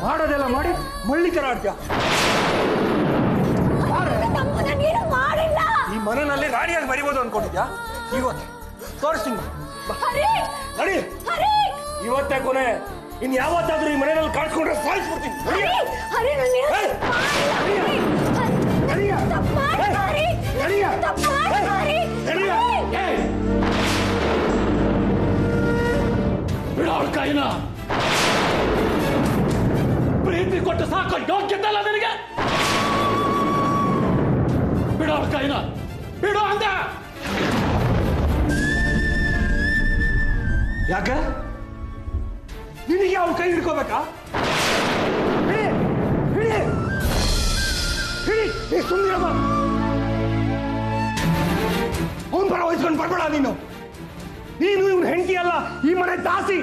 ಮಾಡೋದೆಲ್ಲ ಮಾಡಿ ಮಳ್ಳಿ ತರ ಆಡ್ತೀಯ. ಈ ಮನೆಯಲ್ಲಿ ರಾಣಿಯಾಗಿ ಬರಿಬೋದು ಅನ್ಕೊಂಡಿದ್ಯಾ? ಇವತ್ತು ತೋರಿಸ್ತೀನಿ ನಡಿ. ಇವತ್ತೇ ಕೊನೆ. ಇನ್ ಯಾವತ್ತಾದ್ರೂ ಈ ಮನೆಯಲ್ಲಿ ಕಾಣಿಸ್ಕೊಂಡ್ರೆ ಸಾಯಿಸ್ಬಿಡ್ತೀನಿ. ಬಿಡೋಳ ಕೈನ ಪ್ರೀತಿ ಕೊಟ್ಟು ಸಾಕು ಯೋಗ್ಯತೆ ಅಲ್ಲ ನಿನಗೆ. ಬಿಡೋಳ ಕೈನ ಬಿಡು ಅಂದ. ಯಾಕೆ ನಿನಗೆ ಅವ್ರ ಕೈ ಹಿಡ್ಕೋಬೇಕಾ? ಸುಮ್ಮನಿರಮ್ಮ. ಅವನ್ ಪರ ವಹಿಸ್ಕೊಂಡು ಬರ್ಬೇಡ ನೀನು. ನೀನು ಇವನ್ ಹೆಂಡತಿ ಅಲ್ಲ, ಈ ಮನೆ ದಾಸಿ.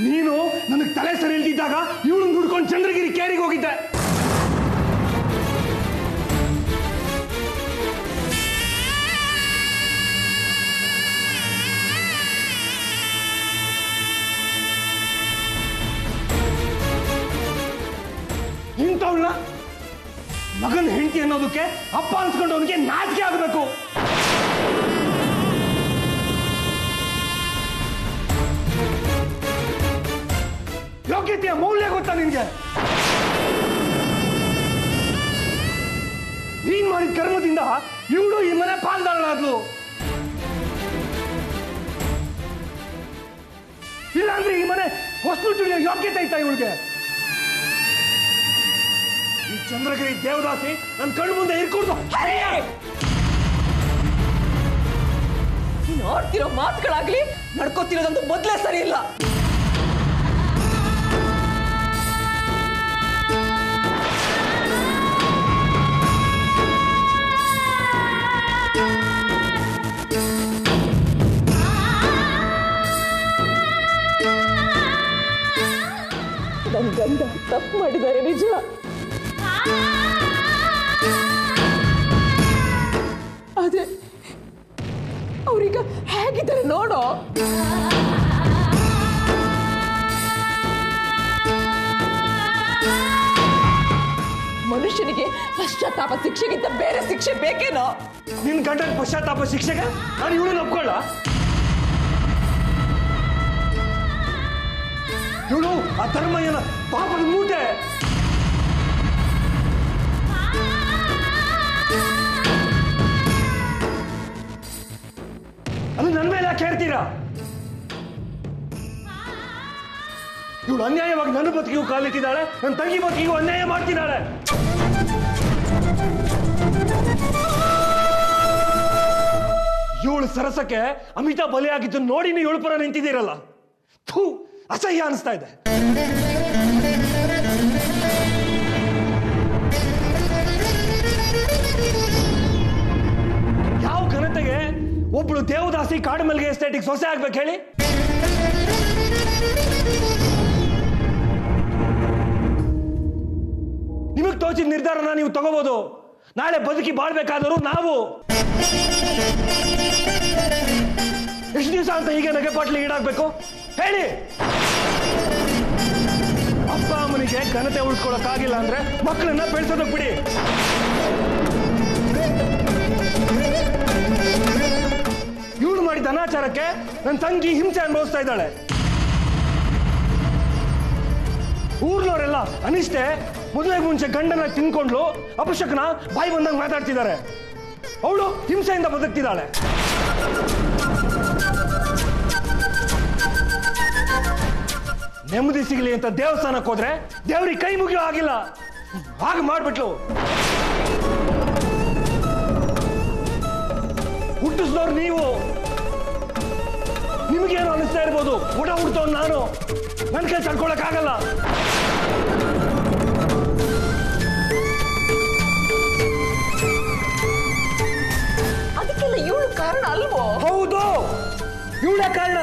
ನೀನು ನನಗೆ ತಲೆ ಸರಿ ಇಲ್ದಿದ್ದಾಗ ಇವಳು ಹುಡ್ಕೊಂಡು ಚಂದ್ರಗಿರಿ ಕೇರಿಗೆ ಹೋಗಿದ್ದೆ. ಇಂಥವಳ ಮಗನ ಹೆಂಡತಿ ಅನ್ನೋದಕ್ಕೆ ಅಪ್ಪ ಅನ್ಸ್ಕೊಂಡು ಅವನಿಗೆ ನಾಚಿಕೆ ಆಗಬೇಕು. ಯೋಗ್ಯತೆಯ ಮೌಲ್ಯ ಗೊತ್ತಾ ನಿನ್ಗೆ? ನೀನ್ ಮಾಡಿದ ಕರ್ಮದಿಂದ ಇವಳು ಈ ಮನೆ ಪಾಲ್ದಾರಳಾದ್ಲು. ಇಲ್ಲಾಂದ್ರೆ ಈ ಮನೆ ಹೊಸಲು ತುಳಿಯೋ ಯೋಗ್ಯತೆ ಐತಾ ಇವಳಿಗೆ? ಈ ಚಂದ್ರಗಿರಿ ದೇವದಾಸಿ ನನ್ನ ಕಣ್ಣು ಮುಂದೆ ಇರ್ಕೊಡ್ದು. ನೋಡ್ತಿರೋ ಮಾತುಗಳಾಗ್ಲಿ ನಡ್ಕೋತಿರೋದಂತೂ ಮೊದಲೇ ಸರಿ ಇಲ್ಲ. ನನ್ನ ಗಂಡ ತಪ್ಪು ಮಾಡಿದ್ದಾರೆ ನಿಜ. ಅದೇ ಅವ್ರೀಗ ಹೇಗಿದ್ದಾರೆ ನೋಡೋ. ಮನುಷ್ಯನಿಗೆ ಪಶ್ಚಾತ್ತಾಪ ಶಿಕ್ಷೆಗಿಂತ ಬೇರೆ ಶಿಕ್ಷೆ ಬೇಕೇನೋ? ನಿನ್ ಗಂಡನ ಪಶ್ಚಾತ್ತಾಪ ಶಿಕ್ಷೆಗೆ ನಾನು ಇವಳನ್ನ ಒಪ್ಕೊಳ್ಳ? ಇವಳು ಆ ಧರ್ಮಯ್ಯನ ಪಾಪದ ಮೂಟೆ. ಅದು ನನ್ನ ಮೇಲೆ ಯಾಕೆ ಹೇಳ್ತೀರಾ? ಇವಳು ಅನ್ಯಾಯವಾಗಿ ನನ್ನ ಬದುಕಿಗೂ ಕಾಲಿಟ್ಟಿದ್ದಾಳೆ, ನನ್ನ ತಂಗಿ ಬದುಕಿಗೂ ಅನ್ಯಾಯ ಮಾಡ್ತಿದ್ದಾಳೆ. ಇವಳು ಸರಸಕ್ಕೆ ಅಮಿತಾ ಬಲಿಯಾಗಿದ್ದು ನೋಡಿ ನೀವು ಇವಳು ಪರ ನಿಂತಿದ್ದೀರಲ್ಲ, ಥೂ, ಅಸಹ್ಯ ಅನಿಸ್ತಾ ಇದೆ. ಯಾವ ಘನತೆಗೆ ಒಬ್ಳು ದೇವದಾಸಿ ಕಾಡುಮಲ್ಗೆ ಎಸ್ಟೇಟಿಗೆ ಸೊಸೆ ಆಗ್ಬೇಕು ಹೇಳಿ? ನಿಮಗ್ ತೋಚಿದ ನಿರ್ಧಾರನ ನೀವು ತಗೋಬಹುದು. ನಾಳೆ ಬದುಕಿ ಬಾಳ್ಬೇಕಾದರೂ ನಾವು ಎಷ್ಟು ದಿವಸ ಅಂತ ಹೀಗೆ ನಗೆಪಾಟ್ಲಿ ಈಡಾಗಬೇಕು ಹೇಳಿ? ಅಪ್ಪ ಅಮ್ಮನಿಗೆ ಘನತೆ ಉಳಿಸ್ಕೊಳಕ್ಕಾಗಿಲ್ಲ ಅಂದ್ರೆ ಮಕ್ಕಳನ್ನ ಬೆಳೆಸೋದಕ್ ಬಿಡಿ. ಇವಳು ಮಾಡಿದ ಅನಾಚಾರಕ್ಕೆ ನನ್ನ ತಂಗಿ ಹಿಂಸೆ ಅನುಭವಿಸ್ತಾ ಇದ್ದಾಳೆ. ಊರ್ನವರೆಲ್ಲ ಅನಿಷ್ಟೆ ಮದುವೆಗೆ ಮುಂಚೆ ಗಂಡನ ತಿನ್ಕೊಂಡ್ಲು, ಅಪಶಕನ ಬಾಯಿ ಬಂದಂಗೆ ಮಾತಾಡ್ತಿದ್ದಾರೆ. ಅವಳು ಹಿಂಸೆಯಿಂದ ಬದುಕ್ತಿದ್ದಾಳೆ. ನೆಮ್ಮದಿ ಸಿಗಲಿ ಅಂತ ದೇವಸ್ಥಾನಕ್ಕೆ ಹೋದ್ರೆ ದೇವ್ರಿಗೆ ಕೈ ಮುಗಿಯೋ ಆಗಿಲ್ಲ, ಹಾಗೆ ಮಾಡ್ಬಿಟ್ಲು. ಹುಟ್ಟಿಸಿದವ್ರು ನೀವು, ನಿಮಗೇನು ಅನಿಸ್ತಾ ಇರ್ಬೋದು, ಊಟ ಹುಡ್ತವ್ ನಾನು, ನನ್ನ ಕೈ ತಡ್ಕೊಳಕ್ ಆಗಲ್ಲ. ಅದಕ್ಕೆಲ್ಲ ಇವಳು ಕಾರಣ ಅಲ್ವೋ? ಹೌದು, ಇವಳೇ ಕಾರಣ.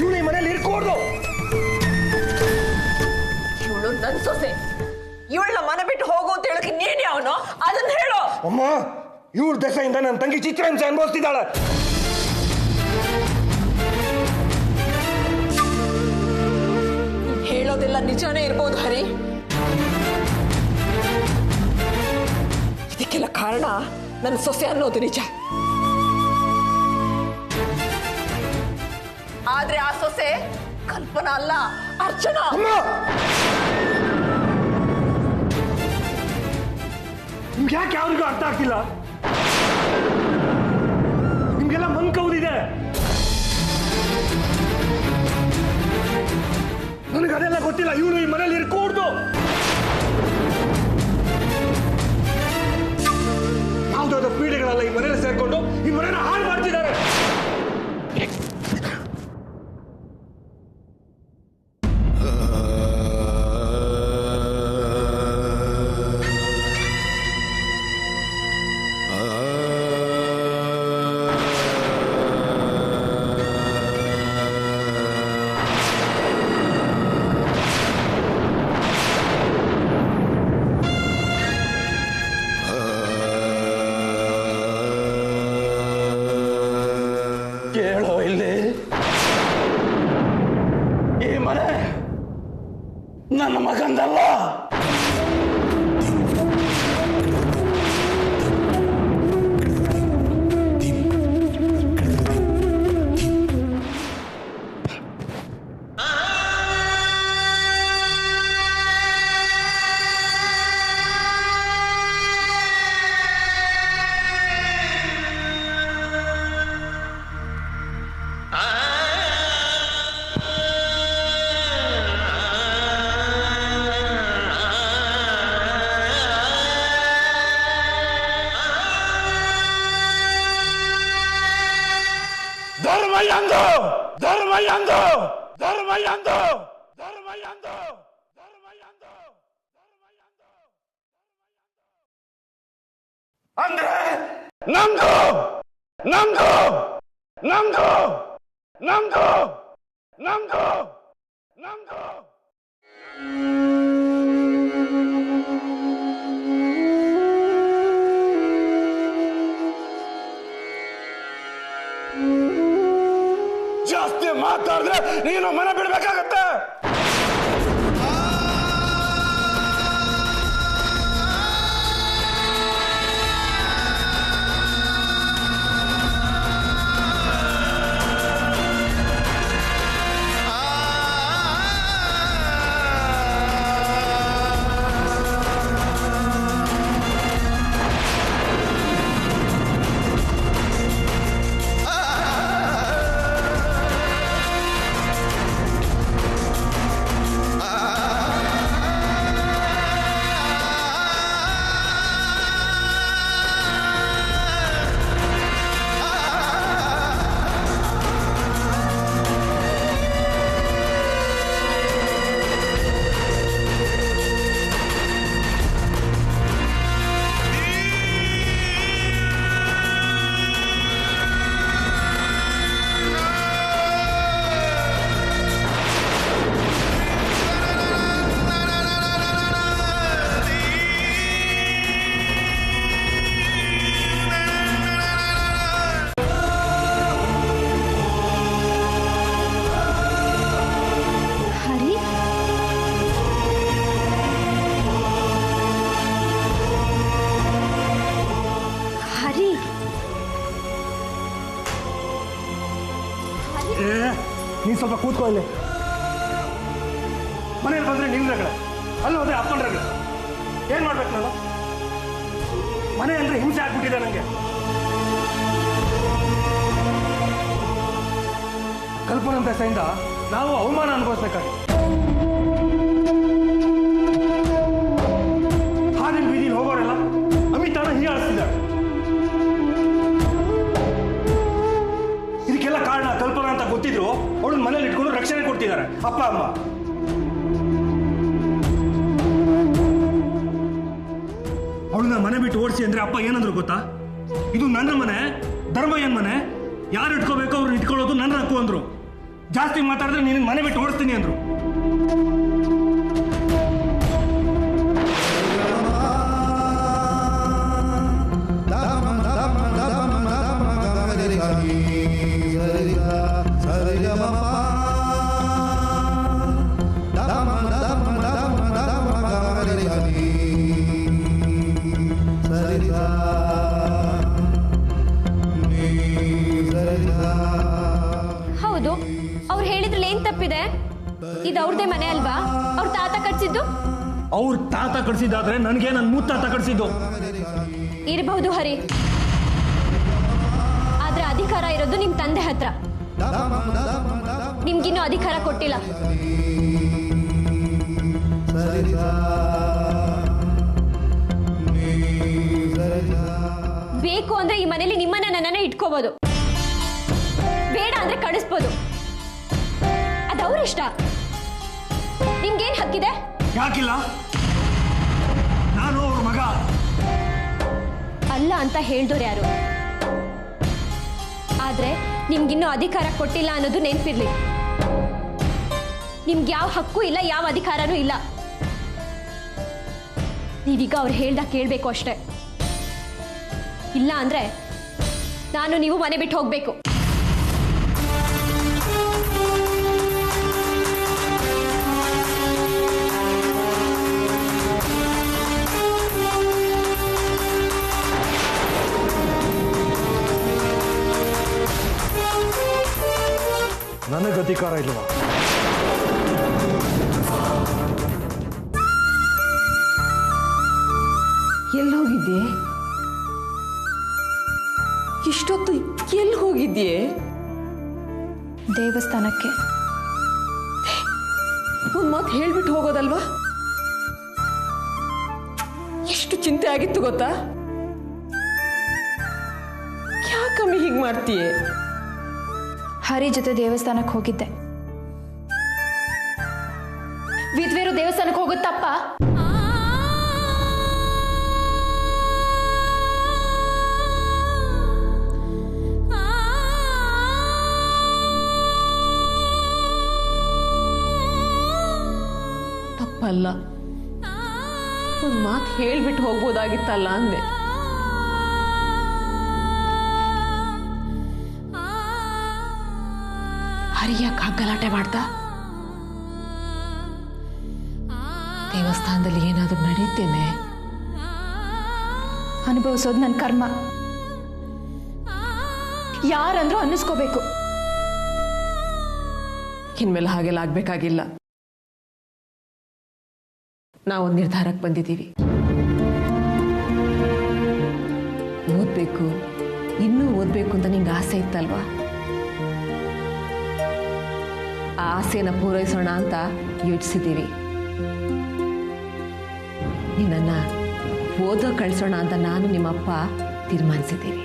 ಇವಳು ಈ ಮನೇಲಿ ಇರ್ಕೋದು. ಇವಳು ನನ್ ಸೊಸೆ. ಇವಳನ್ನ ಮನೆ ಬಿಟ್ಟು ಹೋಗು ಅಂತ ಹೇಳಕ್ಕೆ ನೀನ್ ಯಾವನೋ ಅದನ್ನ ಹೇಳೋ. ಅಮ್ಮ, ಇವಳ ದೆಸೆಯಿಂದ ನನ್ನ ತಂಗಿ ಚಿತ್ರಹಿಂಸೆ ಅನುಭವಿಸ್ತಿದ್ದಾಳೆ. ಇದೆಲ್ಲ ನಿಜಾನೇ ಇರ್ಬೋದು ಹರಿ. ಇದಕ್ಕೆಲ್ಲ ಕಾರಣ ನನ್ನ ಸೊಸೆ ಅನ್ನೋದು ನಿಜ. ಆದ್ರೆ ಆ ಸೊಸೆ ಕಲ್ಪನಾ ಅಲ್ಲ, ಅರ್ಚನಾ. ನಿಮ್ಗೆ ಯಾಕೆ ಯಾರಿಗೂ ಅರ್ಥ ಆಗ್ತಿಲ್ಲ? ನಿಮ್ಗೆಲ್ಲ ಮನ್ಕೌದಿದೆ. ನನಗೆ ಅದೆಲ್ಲ ಗೊತ್ತಿಲ್ಲ. ಇವನು ಈ ಮನೇಲಿ ಇರ್ಕೂಡ್ದು. ಯಾವುದಾದ್ರು ಪೀಡೆಗಳೆಲ್ಲ ಈ ಮನೇಲಿ ಸೇರ್ಕೊಂಡು ಈ ಮನೇನ ಹಾಳು ಮಾಡ್ತಿದ್ದಾರೆ. ಕೇಳೋ ಇಲ್ಲಿ, ಈ ಮನೆ ನನ್ನ ಮಗಂದಲ್ಲ. ಧರ್ಮಯಂದು ಧರ್ಮಯಂದು ಧರ್ಮಯಂದು ಧರ್ಮಯಂದು ಧರ್ಮಯಂದು ಅಂದ್ರೆ ನಮ್ದು ನಮ್ದು ನಮ್ದು ನಮ್ದು ನಮ್ದು ನಮ್ದು. ಜಾಸ್ತಿ ಮಾತಾಡಿದ್ರೆ ನೀನು ಮನೆ ಬಿಡ್ಬೇಕಾಗತ್ತೆ. ನೀನು ಸ್ವಲ್ಪ ಕೂತ್ಕೊ ಇಲ್ಲಿ. ಮನೇಲಿ ಬಂದ್ರೆ ನಿನ್ನ ರಗಳೆ, ಅಲ್ಲಿ ಹೋದ್ರೆ ಅಪ್ಪನ ರಗಳೆ. ಏನ್ ಮಾಡ್ಬೇಕು ನಾನು? ಮನೆ ಅಂದ್ರೆ ಹಿಂಸೆ ಆಗ್ಬಿಟ್ಟಿದೆ ನನಗೆ. ಕಲ್ಪನಾ ದೆಸೆಯಿಂದ ನಾವು ಅವಮಾನ ಅನುಭವಿಸ್ಬೇಕಾಗಿ ಹಾದಿನ ಬೀದಿಲಿ ಹೋಗೋರೆಲ್ಲ ಅಮಿತಾನ ಹೀಯಾಳಿಸ್ತಿದ್ದಾರೆ. ಇದಕ್ಕೆಲ್ಲ ಕಾರಣ ಕಲ್ಪನಾ ಅಂತ ಗೊತ್ತಿದ್ರು ಅವಳನ್ನ ಮನೇಲಿ ಇಟ್ಕೊಂಡು ರಕ್ಷಣೆ ಕೊಡ್ತಿದ್ದಾರೆ ಅಪ್ಪ ಅಮ್ಮ. ಅವಳನ್ನ ಮನೆ ಬಿಟ್ಟು ಓಡಿಸಿ ಅಂದ್ರೆ ಅಪ್ಪ ಏನಂದ್ರು ಗೊತ್ತಾ? ಇದು ನನ್ನ ಮನೆ, ಧರ್ಮಯ್ಯನ ಮನೆ, ಯಾರು ಇಟ್ಕೋಬೇಕು ಅವ್ರನ್ನ ಇಟ್ಕೊಳ್ಳೋದು ನನ್ನ ಹಕ್ಕು ಅಂದ್ರು. ಜಾಸ್ತಿ ಮಾತಾಡಿದ್ರೆ ನೀನು ಮನೆ ಬಿಟ್ಟು ಓಡಿಸ್ತೀನಿ ಅಂದ್ರು. ತಪ್ಪಿದೆ? ಇದು ಅವ್ರದೇ ಮನೆ ಅಲ್ವಾ? ಅವ್ರ ತಾತ ಕಟ್ಸಿದ್ದು? ಅವ್ರ ತಾತ ಕಟ್ಸಿದ್ದಾದ್ರೆ ನನಗೆ ನನ್ನ ಮುತ್ತಾತ ಕಟ್ಸಿದ್ದು. ಇರಬಹುದು ಹರಿ, ಆದ್ರೆ ಅಧಿಕಾರ ಇರೋದು ನಿಮ್ ತಂದೆ ಹತ್ರ. ನಿಮ್ಗಿನ್ನೂ ಅಧಿಕಾರ ಕೊಟ್ಟಿಲ್ಲ. ಬೇಕು ಅಂದ್ರೆ ಈ ಮನೇಲಿ ನಿಮ್ಮನ್ನ ನನ್ನನ್ನ ಇಟ್ಕೋಬಹುದು, ಬೇಡ ಅಂದ್ರೆ ಕಳಿಸ್ಬೋದು. ಅದವ್ರ ಇಷ್ಟ. ನಿಮ್ಗೇನ್ ಹಕ್ಕಿದೆ? ಯಾಕಿಲ್ಲ? ನಾನು ಅವ್ರ ಮಗ ಅಲ್ಲ ಅಂತ ಹೇಳ್ದವ್ರು ಯಾರು? ಆದ್ರೆ ನಿಮ್ಗಿನ್ನೂ ಅಧಿಕಾರ ಕೊಟ್ಟಿಲ್ಲ ಅನ್ನೋದು ನೆನ್ಪಿರ್ಲಿ. ನಿಮ್ಗೆ ಯಾವ ಹಕ್ಕು ಇಲ್ಲ, ಯಾವ ಅಧಿಕಾರನೂ ಇಲ್ಲ. ನೀವೀಗ ಅವ್ರು ಹೇಳ್ದಾಗ ಕೇಳ್ಬೇಕು ಅಷ್ಟೇ. ಇಲ್ಲ ಅಂದ್ರೆ ನಾನು ನೀವು ಮನೆ ಬಿಟ್ಟು ಹೋಗ್ಬೇಕು. ನನಗೆ ಅಧಿಕಾರ ಇಲ್ವಾ? ಎಲ್ಲಿ ಹೋಗಿದ್ಯೆ? ಇಷ್ಟೊತ್ತು ಎಲ್ಲಿ ಹೋಗಿದ್ಯೆ? ದೇವಸ್ಥಾನಕ್ಕೆ. ಒಂದ್ ಮಾತು ಹೇಳ್ಬಿಟ್ಟು ಹೋಗೋದಲ್ವಾ? ಎಷ್ಟು ಚಿಂತೆ ಆಗಿತ್ತು ಗೊತ್ತಾ? ಯಾಕಮ್ಮಿ ಹೀಗೆ ಮಾಡ್ತೀಯೆ? ಹರಿ ಜೊತೆ ದೇವಸ್ಥಾನಕ್ಕೆ ಹೋಗಿದ್ದೆ. ವಿದ್ವೇರು ದೇವಸ್ಥಾನಕ್ಕೆ ಹೋಗುತ್ತಪ್ಪ? ತಪ್ಪಲ್ಲ. ಒಂದ್ ಮಾತು ಹೇಳ್ಬಿಟ್ಟು ಹೋಗ್ಬೋದಾಗಿತ್ತಲ್ಲ ಅಂದೆ. ಹರಿಯಾಕ ಗಲಾಟೆ ಮಾಡ್ತಾ? ದೇವಸ್ಥಾನದಲ್ಲಿ ಏನಾದ್ರೂ ನಡೀತೇನೆ? ಅನುಭವಿಸೋದು ನನ್ನ ಕರ್ಮ. ಯಾರಂದ್ರೂ ಅನ್ನಿಸ್ಕೋಬೇಕು. ಇನ್ಮೇಲೆ ಹಾಗೆಲ್ಲ ಆಗ್ಬೇಕಾಗಿಲ್ಲ. ನಾವೊಂದು ನಿರ್ಧಾರಕ್ಕೆ ಬಂದಿದ್ದೀವಿ. ಓದ್ಬೇಕು, ಇನ್ನೂ ಓದ್ಬೇಕು ಅಂತ ನಿಂಗೆ ಆಸೆ ಇತ್ತಲ್ವಾ? ಆ ಆಸೆನ ಪೂರೈಸೋಣ ಅಂತ ಯೋಚಿಸಿದ್ದೀವಿ. ನಿನ್ನನ್ನ ಓದೋ ಕಳಿಸೋಣ ಅಂತ ನಾನು ನಿಮ್ಮಪ್ಪ ತೀರ್ಮಾನಿಸಿದ್ದೀವಿ.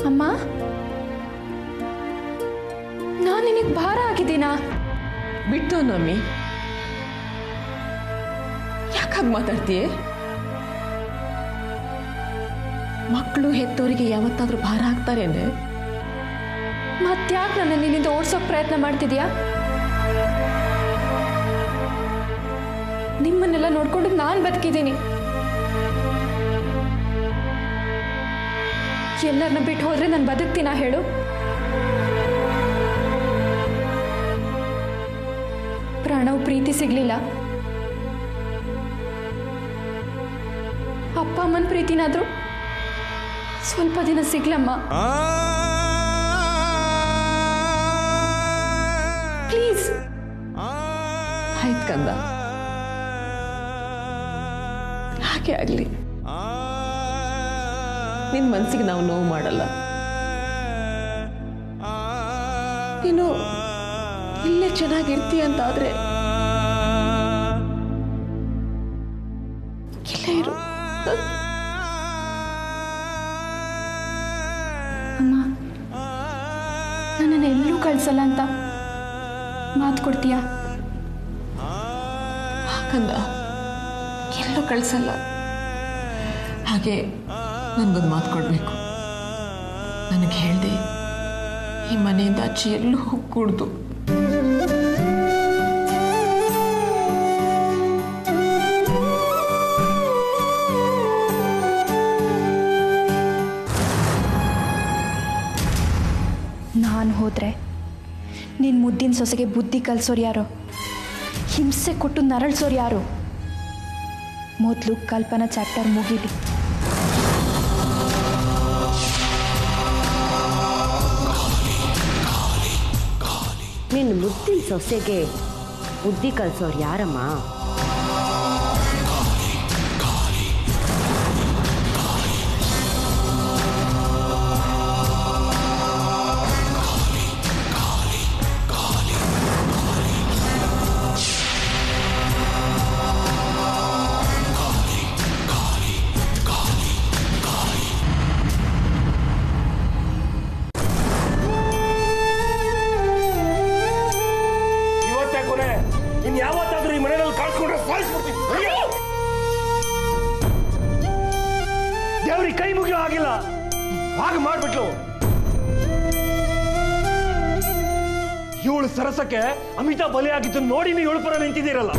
ಅಮ್ಮ, ನಾನು ನಿನಗೆ ಭಾರ ಆಗಿದ್ದೀನಾ? ಬಿಟ್ಟು ನಮ್ಮಿ, ಯಾಕಾಗಿ ಮಾತಾಡ್ತೀಯ? ಮಕ್ಕಳು ಹೆತ್ತವರಿಗೆ ಯಾವತ್ತಾದ್ರೂ ಭಾರ ಆಗ್ತಾರೇನೆ? ಮತ್ತ್ಯಾಕೆ ನನ್ನ ನಿನ್ನಿಂದ ಓಡಿಸೋಕೆ ಪ್ರಯತ್ನ ಮಾಡ್ತಿದ್ಯಾ? ನಿಮ್ಮನ್ನೆಲ್ಲ ನೋಡ್ಕೊಂಡು ನಾನು ಬದುಕಿದ್ದೀನಿ. ಎಲ್ಲರನ್ನ ಬಿಟ್ಟು ಹೋದ್ರೆ ನಾನು ಬದುಕ್ತೀನಾ ಹೇಳು? ಪ್ರಾಣವು ಪ್ರೀತಿ ಸಿಗ್ಲಿಲ್ಲ. ಅಪ್ಪ ಅಮ್ಮನ ಪ್ರೀತಿನಾದ್ರೂ ಸ್ವಲ್ಪ ದಿನ ಸಿಗ್ಲಮ್ಮ. ಪ್ಲೀಸ್. ಆಯ್ತು ಕಂದ, ಹಾಗೆ ಆಗ್ಲಿ. ನಿನ್ ಮನ್ಸಿಗೆ ನಾವು ನೋವು ಮಾಡಲ್ಲ. ನೀನು ಇಲ್ಲೇ ಚೆನ್ನಾಗಿರ್ತೀಯ ಅಂತಾದ್ರೆ ಇಲ್ಲೇ ಇರು. ಅಮ್ಮ, ನನ್ನನ್ನು ಎಲ್ಲೂ ಕಳ್ಸಲ್ಲ ಅಂತ ಮಾತು ಕೊಡ್ತೀಯಾ? ಕಂದ, ಎಲ್ಲೂ ಕಳ್ಸಲ್ಲ. ಹಾಗೆ ನನ್ಗೊಂದು ಮಾತು ಕೊಡ್ಬೇಕು. ನನಗೆ ಹೇಳ್ದೆ ಈ ಮನೆಯಿಂದ ಆಚೆ ಎಲ್ಲೂ ಹೋಗ್ಕೂಡ್ದು. ನಾನು ಹೋದ್ರೆ ನಿನ್ನ ಮುದ್ದಿನ ಸೊಸೆಗೆ ಬುದ್ಧಿ ಕಲಿಸೋರು ಯಾರು? ಹಿಂಸೆ ಕೊಟ್ಟು ನರಳಿಸೋರು ಯಾರು? ಮೊದಲು ಕಲ್ಪನಾ ಚಾಪ್ಟರ್ ಮುಗೀಲಿ. ನಿನ್ನ ಮುದ್ದಿನ ಸೊಸೆಗೆ ಬುದ್ಧಿ ಕಲಿಸೋರು ಯಾರಮ್ಮ? ಯಾವತ್ತಾದ್ರೂ ಈ ಮನೆಯಲ್ಲಿ ಕಾಣಿಸ್ಕೊಂಡ್ರೆ ಸಾಯಿಸ್ಬಿಡ್ತೀನಿ. ದೇವ್ರಿಗೆ ಕೈ ಮುಗಿಯೋ ಆಗಿಲ್ಲ, ಹಾಗೆ ಮಾಡ್ಬಿಟ್ಲು. ಇವಳು ಸರಸಕ್ಕೆ ಅಮಿತಾ ಬಲಿ ಆಗಿದ್ದು ನೋಡಿ ನೀವು ಇವಳು ಪರ ನಿಂತಿದ್ದೀರಲ್ಲ.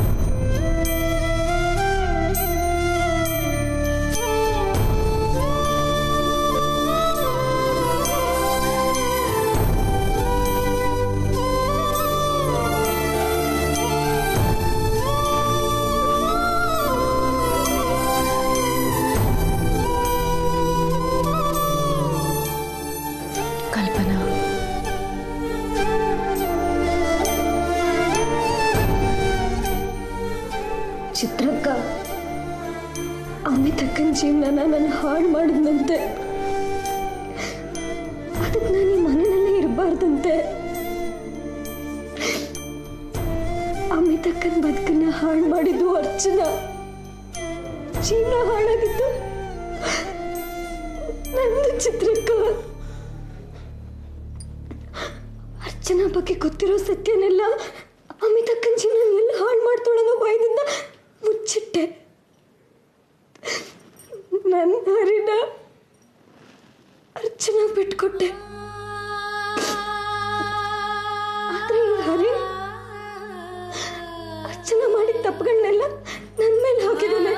ಚಿತ್ರಕ್ಕ ಅಮಿತಕ್ಕನ ಜೀವನ ನಾನು ಹಾಳು ಮಾಡಿದಂತೆ, ಅದಕ್ಕೆ ನಾನು ಈ ಮನೆಯಲ್ಲೇ ಇರಬಾರ್ದಂತೆ. ಅಮಿತಕ್ಕನ ಬದುಕನ್ನ ಹಾಳು ಮಾಡಿದ್ದು ಅರ್ಚನಾ, ಜೀವನ ಹಾಳಾಗಿದ್ದು ನಂದು. ಚಿತ್ರಕ್ಕ ಅರ್ಚನಾ ಬಗ್ಗೆ ಗೊತ್ತಿರೋ ಸತ್ಯನೆಲ್ಲ ಅಮಿತಕ್ಕನ ಜೀವನ ಎಲ್ಲ ಹಾಳು ಮಾಡ್ತಾಳನ್ನೋ ಭಯದಿಂದ ಮುಚ್ಚಿಟ್ಟೆ. ನನ್ನ ಹರಿನ ಅರ್ಚನಾ ಬಿಟ್ಕೊಟ್ಟೆ. ಆದ್ರೆ ಈ ಹರಿ ಅರ್ಚನಾ ಮಾಡಿದ ತಪ್ಪುಗಳನ್ನೆಲ್ಲ ನನ್ನ ಮೇಲೆ ಹಾಕಿದ್ದಾನೆ.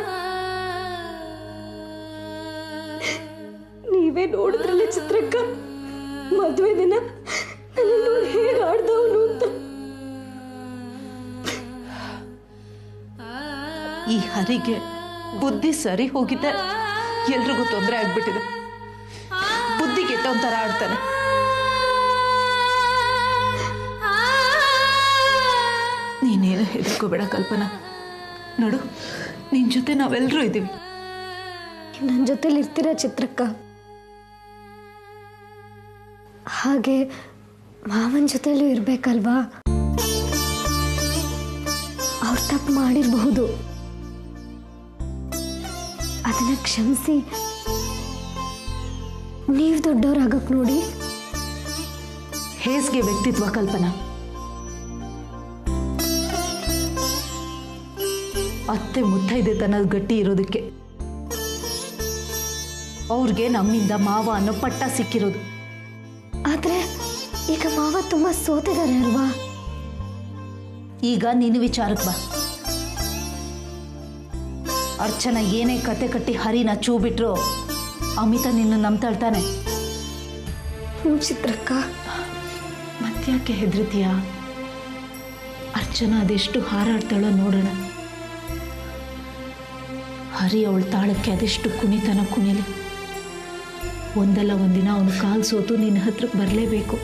ನೀವೇ ನೋಡಿದ್ರಲ್ಲ ಚಿತ್ರಕ್ಕ, ಮದುವೆ ದಿನ ನನ್ನನ್ನು ಹೇಗೆ ಆಡ್ದವನು ಅಂತ. ಈ ಹರಿಗೆ ಬುದ್ಧಿ ಸರಿ ಹೋಗಿದೆ, ಎಲ್ರಿಗೂ ತೊಂದರೆ ಆಗ್ಬಿಟ್ಟಿದೆ. ಬುದ್ಧಿ ಕೆಟ್ಟೊಂಥರ ಆಡ್ತಾನೆ. ನೀನೇನು ಹೆದರ್ಕೋಬೇಡ ಕಲ್ಪನಾ. ನೋಡು, ನಿನ್ ಜೊತೆ ನಾವೆಲ್ಲರೂ ಇದ್ದೀವಿ. ನನ್ನ ಜೊತೆಲಿ ಇರ್ತೀರಾ ಚಿತ್ರಕ್ಕ? ಹಾಗೆ ಮಾವನ ಜೊತೆಲೂ ಇರ್ಬೇಕಲ್ವಾ? ಅವ್ರು ತಪ್ಪು ಮಾಡಿರಬಹುದು, ಅದನ್ನ ಕ್ಷಮಿಸಿ ನೀವು ದೊಡ್ಡವರಾಗಕ್ ನೋಡಿ. ಹೇಸ್ಗೆ ವ್ಯಕ್ತಿತ್ವ ಕಲ್ಪನಾ. ಅತ್ತೆ ಮುತ್ತೈದೆ ತನ್ನ ಗಟ್ಟಿ ಇರೋದಕ್ಕೆ ಅವ್ರಿಗೆ ನಮ್ಮಿಂದ ಮಾವ ಅನ್ನೋ ಪಟ್ಟ ಸಿಕ್ಕಿರೋದು. ಆದ್ರೆ ಈಗ ಮಾವ ತುಂಬಾ ಸೋತಿದ್ದಾರೆ ಅಲ್ವಾ? ಈಗ ನೀನು ವಿಚಾರಕ್ಕೆ ಬಾ. ಅರ್ಚನಾ ಏನೇ ಕತೆ ಕಟ್ಟಿ ಹರಿನ ಚೂ ಬಿಟ್ರು ಅಮಿತಾ ನಿನ್ನ ನಂಬ್ತಾಳ್ತಾನೆ. ಚಿತ್ರಕ್ಕ, ಮತ್ತ್ಯಾಕೆ ಹೆದರ್ತೀಯ? ಅರ್ಚನಾ ಅದೆಷ್ಟು ಹಾರಾಡ್ತಾಳೋ ನೋಡೋಣ. ಹರಿ ಅವಳ ತಾಳಕ್ಕೆ ಅದೆಷ್ಟು ಕುಣಿತನ ಕುಣಿಲಿ. ಒಂದಲ್ಲ ಒಂದಿನ ಅವನು ಕಾಲು ಸೋತು ನಿನ್ನ ಹತ್ರಕ್ಕೆ ಬರಲೇಬೇಕು.